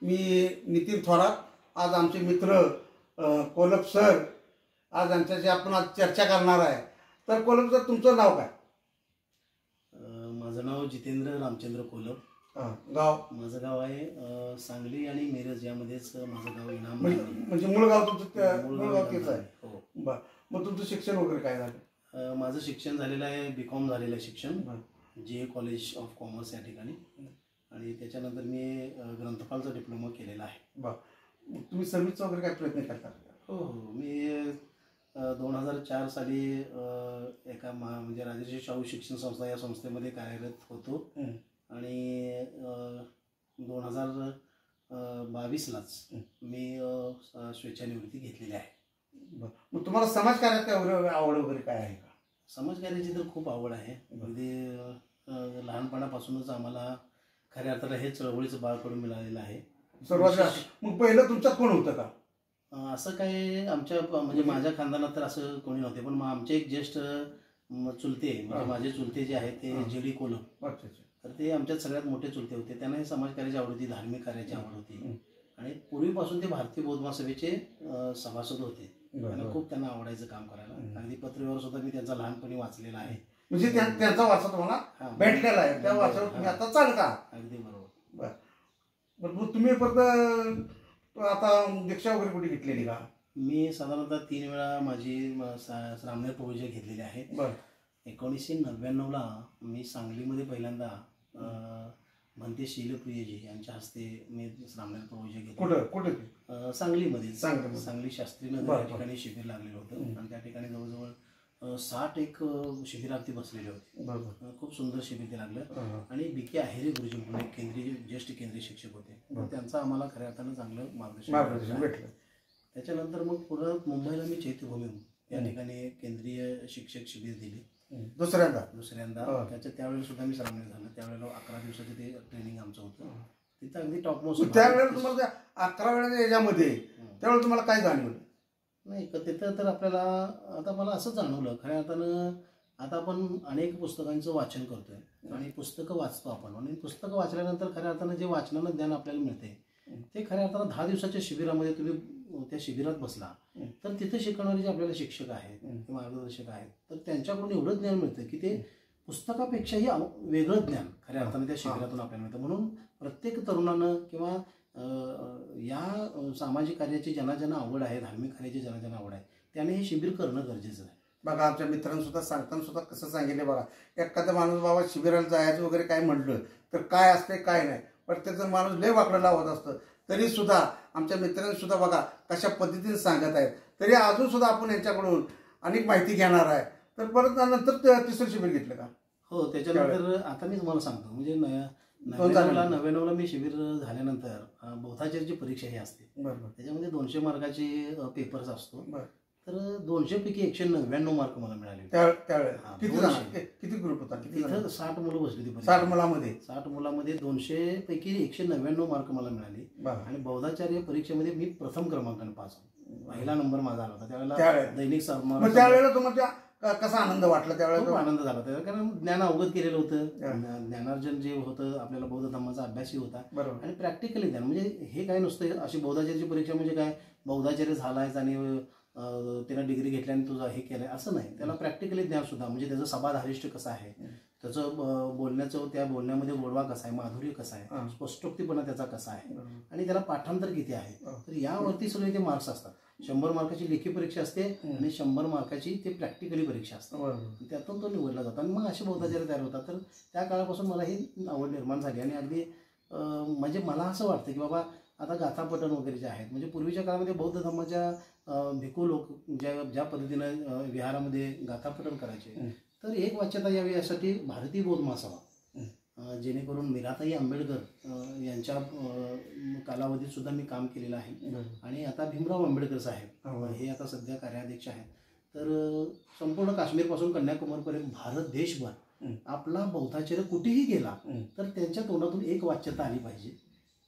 मी नितीन थोरात. आज आमचे मित्र कोलप सर आज आमच्याशी आपण आज चर्चा करणार आहे. तर कोलप सर, तुमचं नाव काय? माझं नाव जितेंद्र रामचंद्र कोलप. गाव? माझं गाव आहे सांगली आणि मिरज यामध्येच माझं गाव इनाम. म्हणजे मूळ गाव तुमचं? मूळ गाव तेच आहे. हो. बरं. मग तुमचं शिक्षण वगैरे काय झालं? माझं शिक्षण झालेलं आहे BCom झालेलं आहे शिक्षण, JA कॉलेज ऑफ कॉमर्स या ठिकाणी. आणि त्याच्यानंतर मी ग्रंथपालचा डिप्लोमा केलेला आहे. बरं. तुम्ही सर्व्हिसचा वगैरे काय प्रयत्न करता? हो हो. मी 2004 साली एका म्हणजे राजर्षी शाहू शिक्षण संस्था या संस्थेमध्ये कार्यरत होतो. आणि 2022लाच मी स्वेच्छानिवृत्ती घेतलेली आहे. मग तुम्हाला समाजकार्यात काय आवड वगैरे काय आहे का? समाजकार्याची तर खूप आवड आहे. अगदी लहानपणापासूनच आम्हाला खऱ्या अर्थाला हे चळवळीचं बाळ पडून मिळालेलं आहे. सुरुवातीला मग पहिलं तुमच्यात कोण होतं का? असं काय आमच्या म्हणजे माझ्या खानदानात तर असं कोणी नव्हते, पण आमचे एक ज्येष्ठ चुलते म्हणजे माझे चुलते जे आहेत ते JD कोलप. तर ते आमच्यात सगळ्यात मोठे चुलते होते. त्यांना हे समाजकार्याची आवड होती, धार्मिक कार्याची आवड होती. आणि पूर्वीपासून ते भारतीय बौद्ध महासभेचे सभासद होते. आणि खूप त्यांना आवडायचं काम करायला. अगदी पत्रव्यवहार सुद्धा मी त्यांचा लहानपणी वाचलेला आहे. म्हणजे त्यांचा वाचा तुम्हाला भेटलेला आहे, त्या वाचावर तुम्ही आता चालता? अगदी बरोबर. बरं. तुम्ही परत आता दीक्षा वगैरे कुठे घेतलेली का? मी साधारणतः 3 वेळा माझी रामदेव प्रभूजी घेतलेली आहे. 1999ला मी सांगलीमध्ये पहिल्यांदा म्हणते शीलप्रियजी यांच्या हस्ते मी रामदेव प्रभूजी घेतले. कुठे? सांगलीमध्ये. सांगली शास्त्रीनगर या ठिकाणी शिबिर लागलेलं होतं. आणि त्या ठिकाणी जवळजवळ 60 शिबिरार्थी बसलेले होते. खूप सुंदर शिबिर ते लागलं. आणि BK आहेरे गुरुजी म्हणून एक ज्येष्ठ केंद्रीय शिक्षक होते. त्यांचं आम्हाला खऱ्या अर्थानं चांगलं मार्गदर्शन भेटलं. त्याच्यानंतर मग पुढं मुंबईला मी चैत्यभूमी या ठिकाणी केंद्रीय शिक्षक शिबिर दिली दुसऱ्यांदा. त्यावेळेला सुद्धा मी सामील झालं. त्यावेळेला 11 दिवसाचं ते ट्रेनिंग आमचं होतं. तिथं अगदी टॉप मोस्ट. त्यावेळेला तुम्हाला 11 वेळेच्या याच्यामध्ये त्यावेळेला तुम्हाला काय जाणवलं? नाही, तिथं तर आपल्याला आता मला असं जाणवलं खऱ्या अर्थानं आता आपण अनेक पुस्तकांचं वाचन करतोय आणि पुस्तकं वाचतो आपण. आणि पुस्तकं वाचल्यानंतर खऱ्या अर्थानं जे वाचनानं ज्ञान आपल्याला मिळते ते खऱ्या अर्थानं 10 दिवसाच्या शिबिरामध्ये तुम्ही त्या शिबिरात बसला तर तिथं शिकवणारे जे आपल्याला शिक्षक आहेत, मार्गदर्शक आहेत, तर त्यांच्याकडून एवढं ज्ञान मिळतं की ते पुस्तकापेक्षाही वेगळं ज्ञान खऱ्या अर्थानं त्या शिबिरातून आपल्याला मिळतं. म्हणून प्रत्येक तरुणानं किंवा या सामाजिक कार्याची ज्यांना आवड आहे, धार्मिक कार्याची ज्यांना आवड आहे, त्याने हे शिबिर करणं गरजेचं आहे. बघा, आमच्या मित्रांनी सुद्धा सांगताना सुद्धा कसं सांगितलं बघा, एखादा माणूस बाबा शिबिराला जायचं वगैरे काय म्हटलं तर काय असते काय नाही, प्रत्येकजण माणूस लय वाकडं लावत असतं. तरी सुद्धा आमच्या मित्रांनी सुद्धा बघा कशा पद्धतीने सांगत आहेत. तरी अजून सुद्धा आपण यांच्याकडून अनेक माहिती घेणार आहे. तर परत नंतर तिसरं शिबिर घेतलं का? हो, त्याच्यानंतर आता मी तुम्हाला सांगतो म्हणजे 99ला मी शिबिर झाल्यानंतर बौद्धाचार्याची परीक्षा ही असते. त्याच्यामध्ये 200 मार्काचे पेपर्स असतो. तर 200 पैकी 199 मार्क मला मिळाले. किती ग्रुप होता? तिथं 60 मुलं बसली होती. 60 मुलामध्ये 200 पैकी 199 मार्क मला मिळाले. आणि बौद्धाचार्य परीक्षेमध्ये मी प्रथम क्रमांकाने पास होतो. पहिला नंबर माझा आला होता. त्यावेळेला दैनिक सन्मान. त्यावेळेला तुम्हाला कसा आनंद वाटला? त्यावेळेला खूप आनंद झाला होता, कारण ज्ञान अवगत केलेलं होतं. ज्ञानार्जन जे होतं आपल्याला बौद्ध धर्माचा अभ्यासही होता. आणि प्रॅक्टिकली ज्ञान म्हणजे हे काय नसतं अशी बौद्धाचार्याची परीक्षा म्हणजे काय बौद्धाचार्य झालायच आणि त्याला डिग्री घेतल्याने तुझं हे केलंय असं नाही. त्याला प्रॅक्टिकली ज्ञान सुद्धा म्हणजे त्याचं सभाधारिष्ठ कसं आहे, त्याचं बोलण्याचं त्या बोलण्यामध्ये गोडवा कसा आहे, माधुर्य कसं आहे, स्पष्टोक्तीपणा त्याचा कसा आहे, आणि त्याला पाठांतर किती आहे. तर यावरती सगळे ते मार्क्स असतात. 100 मार्काची लेखी परीक्षा असते आणि 100 मार्काची ते प्रॅक्टिकली परीक्षा असते. त्यातून तो निवडला जातो आणि मग असे बौद्धाचार्य तयार होतात. तर त्या काळापासून मला ही आवड निर्माण झाली. आणि अगदी म्हणजे मला असं वाटतं की बाबा आता गाथापठण वगैरे जे आहेत म्हणजे पूर्वीच्या काळामध्ये बौद्ध धर्माच्या भिक्खू लोक ज्या पद्धतीनं विहारामध्ये गाथापठण करायचे, तर एक वाच्यता यावी यासाठी भारतीय बौद्ध महासभा जेणेकरून मीराताई आंबेडकर यांच्या कालावधीत सुद्धा मी काम केलेलं आहे. आणि आता भीमराव आंबेडकर साहेब हे आता सध्या कार्याध्यक्ष आहेत. तर संपूर्ण काश्मीरपासून कन्याकुमारीपर्यंत भारत देशभर आपला बौद्धाचार्य कुठेही गेला तर त्यांच्या तोंडातून एक वाच्यता आली पाहिजे.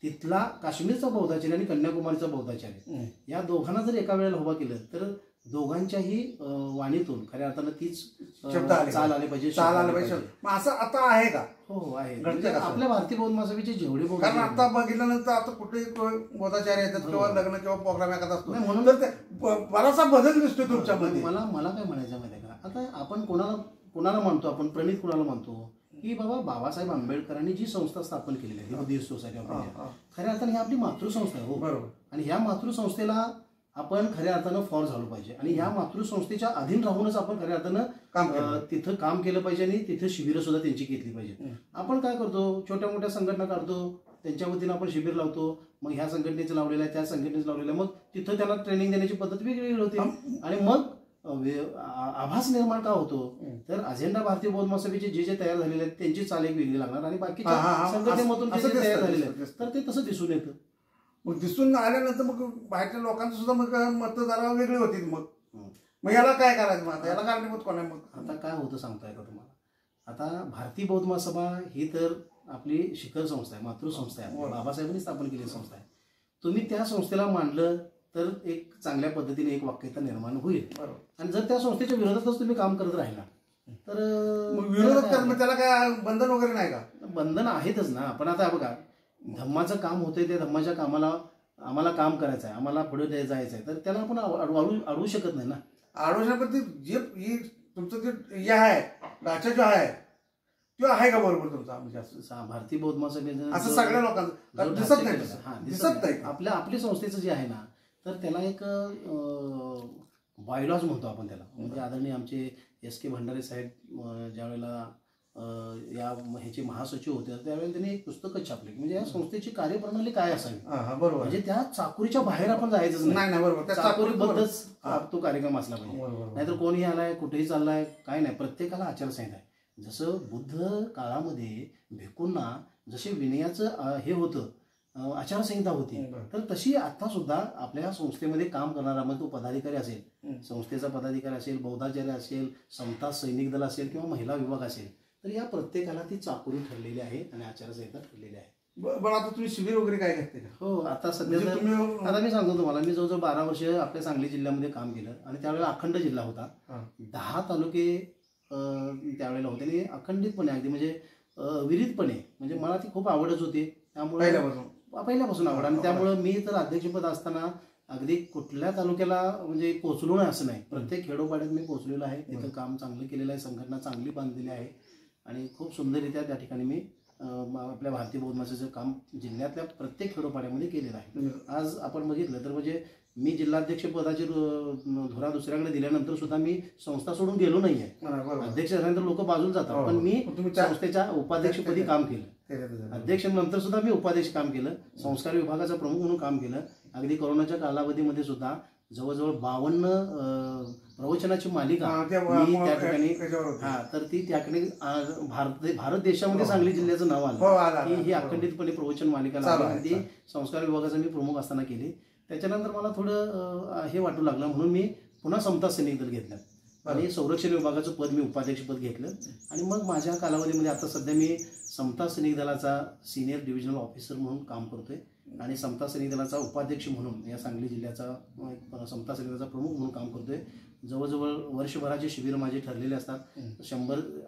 तिथला काश्मीरचा बौद्धाचार्य आणि कन्याकुमारीचा बौद्धाचार्य या दोघांना जर एका वेळेला उभा केलं तर दोघांच्याही वाणीतून खऱ्या अर्थानं तीच शब्द आले चाल आले पाहिजे, चाल आले पाहिजे. मग असं आता आहे का? हो आहे. म्हणजे आपल्या भारतीय बौद्ध महासभेचे जेवढे बौद्ध, कारण आता बघितल्यानंतर आता कुठे बौद्धाचार्य येतात किंवा लग्न किंवा प्रोग्राम एखादा असतो म्हणून तर बराचसा बदल दिसतोय तुमच्यामध्ये. मला काय म्हणायचं माहिती आहे का, आता आपण कोणाला मानतो, आपण प्रणित कोणाला मानतो की बाबा बाबासाहेब आंबेडकरांनी जी संस्था स्थापन केलेली आहे बुद्धिस्ट सोसायटी ऑफ इंडिया, खऱ्या अर्थाने ही आपली मातृसंस्था आहे. हो बरोबर. आणि ह्या मातृसंस्थेला आपण खऱ्या अर्थानं फॉर झालो पाहिजे आणि ह्या मातृसंस्थेच्या अधीन राहूनच आपण खऱ्या अर्थानं तिथं काम केलं पाहिजे आणि तिथं शिबिरं सुद्धा त्यांची घेतली पाहिजे. आपण काय करतो, छोट्या मोठ्या संघटना काढतो, त्यांच्या वतीनं आपण शिबिर लावतो, मग ह्या संघटनेचं लावलेलं आहे, त्या संघटनेचं लावलेलं आहे, मग तिथं त्यांना ट्रेनिंग देण्याची पद्धत वेगळी होती आणि मग आभास निर्माण का होतो, तर अजेंडा भारतीय बौद्ध महासभेचे जे तयार झालेले आहेत त्यांची चाल एक वेगळी लागणार आणि बाकीच्या संघटनेमधून जे तयार झालेले आहेत तर ते तसं दिसून येतं. मग दिसून आल्यानंतर मग बाहेरच्या लोकांचं सुद्धा मग मतं जरा वेगळी होती. मग याला काय करायचं, मग याला कारणीभूत कोण आहे? मग आता काय होतं सांगताय का तुम्हाला, आता भारतीय बौद्ध महासभा ही तर आपली शिखर संस्था आहे, मातृसंस्था आहे, बाबासाहेबांनी स्थापन केलेली संस्था आहे. तुम्ही त्या संस्थेला मांडलं तर एक चांगल्या पद्धतीने एक वाक्यता निर्माण होईल. आणि जर त्या संस्थेच्या विरोधातच तुम्ही काम करत राहिला तर विरोधात करणं त्याला काय बंधन वगैरे नाही का? बंधन आहेतच ना. पण आता बघा, धम्माचं काम होतंय, त्या धम्माच्या कामाला आम्हाला काम करायचं आहे, आम्हाला पुढे जायचं आहे, तर त्याला आपण अडवू शकत नाही ना. अडवू शकत जे तुमचं जे हे आहे ढाचा जो आहे तो आहे का बरोबर तुमचा? म्हणजे भारतीय बौद्ध महासभेचं असं सगळ्या लोकांचं दिसत नाही. आपल्या संस्थेचं जे आहे ना, तर त्याला एक बायलॉज म्हणतो आपण त्याला. म्हणजे आदरणीय आमचे S.K. भंडारे साहेब ज्या वेळेला या ह्याचे महासचिव होते त्यावेळेला त्यांनी एक पुस्तकच छापले, म्हणजे या संस्थेची कार्यप्रणाली काय असावी. बरोबर. म्हणजे त्या चाकोरीच्या बाहेर आपण जायचंच नाही. बरोबर. चाकोरीबद्दलच तो कार्यक्रम असला पाहिजे. नाहीतर कोणीही आलाय, कुठेही चाललाय, काय नाही, प्रत्येकाला आचारसंहिता आहे. जसं बुद्ध काळामध्ये भिक्खूंना जसे विनयाचं हे होतं, आचारसंहिता होती, तर तशी आता सुद्धा आपल्या संस्थेमध्ये काम करणारा, मग तो पदाधिकारी असेल, संस्थेचा पदाधिकारी असेल, बौद्धाचार्य असेल, समता सैनिक दल असेल किंवा महिला विभाग असेल, तर या प्रत्येकाला ती चाकोरी ठरलेली आहे आणि आचारसंहिता ठरलेली आहे. बरं, आता तुम्ही शिबिर वगैरे काय घेतले का? हो, आता सध्या आता मी सांगतो तुम्हाला, मी जवळजवळ 12 वर्ष आपल्या सांगली जिल्ह्यामध्ये काम केलं आणि त्यावेळेला अखंड जिल्हा होता, 10 तालुके त्यावेळेला होते आणि अखंडितपणे अगदी म्हणजे विरितपणे, म्हणजे मला ती खूप आवडच होती. त्यामुळे पहिल्यापासून आवड, आणि त्यामुळे मी तर अध्यक्षपद असताना अगदी कुठल्या तालुक्याला म्हणजे पोहोचलो नाही असं नाही, प्रत्येक खेडोपाड्यात मी पोहोचलेलो आहे. तिथं काम चांगलं केलेलं आहे, संघटना चांगली बांधलेली आहे आणि खूप सुंदररित्या त्या ठिकाणी मी आपल्या भारतीय बौद्ध महासभेचं काम जिल्ह्यातल्या प्रत्येक खेडोपाड्यामध्ये केलेलं आहे. आज आपण बघितलं तर म्हणजे मी जिल्हाध्यक्ष पदाची धुरा दुसऱ्याकडे दिल्यानंतर सुद्धा मी संस्था सोडून गेलो नाहीये. अध्यक्ष झाल्यानंतर लोक बाजूला जातात, पण मी संस्थेच्या उपाध्यक्षपदी काम केलं. अध्यक्ष नंतर सुद्धा मी उपाध्यक्ष काम केलं, संस्कार विभागाचा प्रमुख म्हणून काम केलं. अगदी कोरोनाच्या कालावधीमध्ये सुद्धा जवळजवळ 52 प्रवचनाची मालिका मी त्या ठिकाणी, तर ती त्या ठिकाणी भारत देशामध्ये सांगली जिल्ह्याचं नाव आलं की ही अखंडितपणे प्रवचन मालिका लागली, ती संस्कार विभागाचा मी प्रमुख असताना केली. त्याच्यानंतर मला थोडं हे वाटू लागलं म्हणून मी पुन्हा समता सैनिक दल घेतलं आणि संरक्षण विभागाचं पद मी उपाध्यक्षपद घेतलं. आणि मग माझ्या कालावधीमध्ये आता सध्या मी समता सैनिक दलाचा सिनियर डिव्हिजनल ऑफिसर म्हणून काम करतोय आणि समता सैनिक दलाचा उपाध्यक्ष म्हणून या सांगली जिल्ह्याचा समता सैनिक दलाचा प्रमुख म्हणून काम करतोय. जवळजवळ वर्षभराचे शिबिर माझे ठरलेले असतात.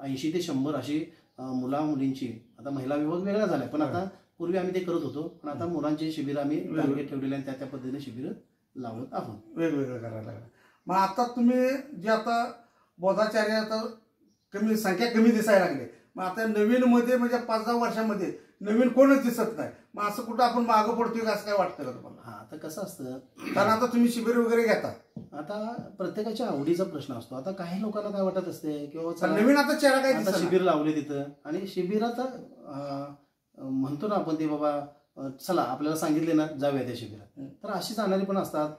80 ते 100 अशी मुला मुलींची, आता महिला विभाग वेगळा झालाय, पण आता पूर्वी आम्ही ते करत होतो, पण आता मुलांची शिबिर आम्ही टार्गेट ठेवलेले आणि त्या पद्धतीने शिबिर लावत आहोत. वेगवेगळं करायला लागलं. मग आता तुम्ही जे आता बौद्धाचार्य आता संख्या कमी दिसायला लागली, मग आता नवीन मध्ये म्हणजे 5-10 वर्षामध्ये नवीन कोणच दिसत नाही, मग असं कुठं आपण मागं पडतोय असं काय वाटतं का तुम्हाला? हा, आता कसं असतं, कारण आता तुम्ही शिबिर वगैरे घेता, आता प्रत्येकाच्या आवडीचा प्रश्न असतो. आता काही लोकांना काय वाटत असते किंवा नवीन आता चेहरा काय आता शिबिर लावले तिथं, आणि शिबिरात म्हणतो ना आपण ते बाबा चला आपल्याला सांगितले ना जाऊया त्या शिबिरात, तर अशी जाणारी पण असतात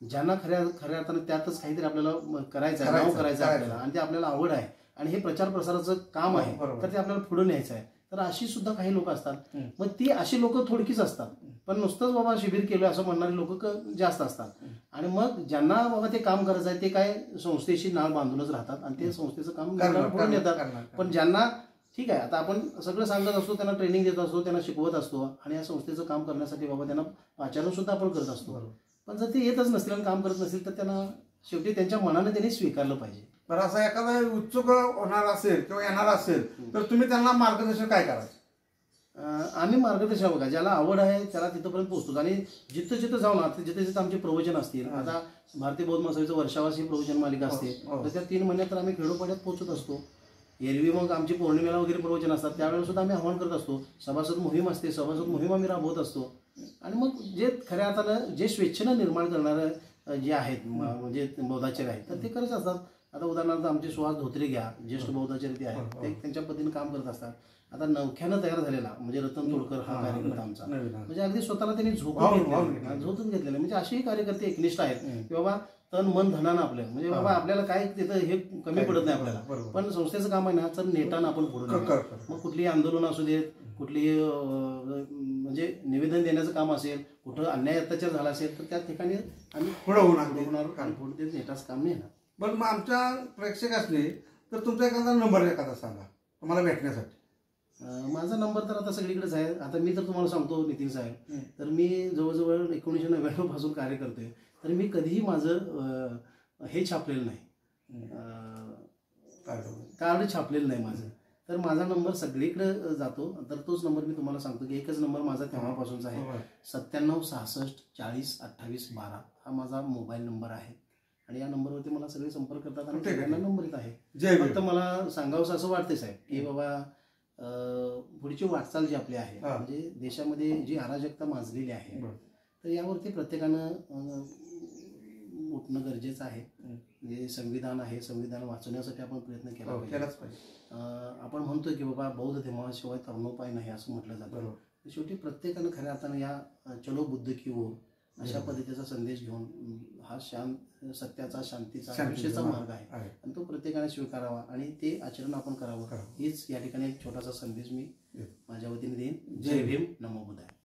ज्यांना खऱ्या अर्थानं त्यातच काहीतरी आपल्याला करायचं आहे, नाव करायचं आहे आपल्याला, आणि ते आपल्याला आवड आहे आणि हे प्रचार प्रसाराचं काम आहे, तर ते आपल्याला पुढे न्यायचं आहे. तर अशी सुद्धा काही लोक असतात. मग ती अशी लोक थोडकीच असतात, पण नुसतंच बाबा शिबिर केलं असं म्हणणारे लोक जास्त असतात. आणि मग ज्यांना बाबा ते काम करायचं आहे ते काय संस्थेशी नाळ बांधूनच राहतात आणि ते संस्थेचं काम पुढे नेतात. पण ज्यांना ठीक आहे, आता आपण सगळं सांगत असतो, त्यांना ट्रेनिंग देत असतो, त्यांना शिकवत असतो आणि या संस्थेचं काम करण्यासाठी बाबा त्यांना आचरण सुद्धा आपण करत असतो. पण जर ते येतच नसतील आणि काम करत नसतील तर त्यांना शेवटी त्यांच्या मनाने त्यांनी स्वीकारलं पाहिजे. बरं, असा एखादा उत्सुक होणार असेल किंवा येणार असेल तर तुम्ही त्यांना मार्गदर्शन काय करायचं? आम्ही मार्गदर्शन बघा, ज्याला आवड आहे त्याला तिथपर्यंत पोहोचतो. आणि जिथं जिथं जाऊन जिथे जिथे आमचे प्रवचन असतील, आता भारतीय बौद्ध महासभेचं वर्षावार्षिक प्रवचन मालिका असते, तर त्या 3 महिन्यात तर आम्ही खेडोपाड्यात पोहोचत असतो. एरवी मग आमची पौर्णिमेला वगैरे प्रवचन असतात, त्यावेळेला सुद्धा आम्ही आव्हान करत असतो. सभासद मोहीम असते, सभासद मोहीम आम्ही राबवत असतो. आणि मग जे खऱ्या अर्थानं जे स्वेच्छेनं निर्माण करणारं जे आहेत म्हणजे बौद्धाचार्य आहेत, तर ते करत असतात. आता उदाहरणार्थ आमचे सुहास धोत्रे घ्या, ज्येष्ठ बौद्धाचार्य ते आहेत, ते त्यांच्या पद्धतीने काम करत असतात. आता नवख्यानं तयार झालेला म्हणजे रतन तोडकर हा कार्यकर्ता आमचा, म्हणजे अगदी स्वतःला त्यांनी झोपून घेतलेलं. म्हणजे असेही कार्यकर्ते एकनिष्ठ आहेत की बाबा तन मन धनानं आपलं, म्हणजे बाबा आपल्याला काय तिथं हे कमी पडत नाही आपल्याला, पण संस्थेचं काम आहे ना तर नेटानं आपण पुढे. मग कुठलीही आंदोलन असू देत, कुठलीही म्हणजे निवेदन देण्याचं काम असेल, कुठं अन्याय अत्याचार झाला असेल, तर त्या ठिकाणी आम्ही पुढे होणार आणि पुढे ते नेटाचं काम नाही ना. बरं, मग आमच्या प्रेक्षक असले तर तुमचा एखादा नंबर एखादा सांगा तुम्हाला भेटण्यासाठी. माझा नंबर तर आता सगळीकडेच आहे. आता मी तर तुम्हाला सांगतो नितीन साहेब, तर मी जवळजवळ 1999 पासून कार्य करतोय, तर मी कधीही माझं हे छापलेलं नाही, कार्ड छापलेलं नाही माझं. तर माझा नंबर सगळीकडे जातो. तर तोच नंबर मी तुम्हाला सांगतो की एकच नंबर माझा तेव्हापासूनचा आहे, 97 66 40 28 12 हा माझा मोबाईल नंबर आहे. आणि या नंबरवरती मला सगळे संपर्क करतात आणि सगळ्यांना नंबर येत आहे. फक्त मला सांगावंसं असं वाटते साहेब की बाबा पुढची वाटचाल जी आपली आहे, म्हणजे देशामध्ये जी अराजकता माजलेली आहे, तर यावरती प्रत्येकानं उठणं गरजेचं आहे. म्हणजे संविधान आहे, संविधान वाचवण्यासाठी आपण प्रयत्न केला पाहिजे. आपण म्हणतोय की बाबा बौद्ध धर्माशिवाय तरणोपाय नाही असं म्हटलं जातं. शेवटी प्रत्येकानं खऱ्या अर्थानं या चलो बुद्ध की ओर अशा पद्धतीचा संदेश घेऊन हा सत्याचा, शांतीचा, अहिंसेचा मार्ग आहे आणि तो प्रत्येकाने स्वीकारावा आणि ते आचरण आपण करावं. हीच या ठिकाणी एक छोटासा संदेश मी माझ्या वतीने देईन. जय भीम, नमो बुद्धाय.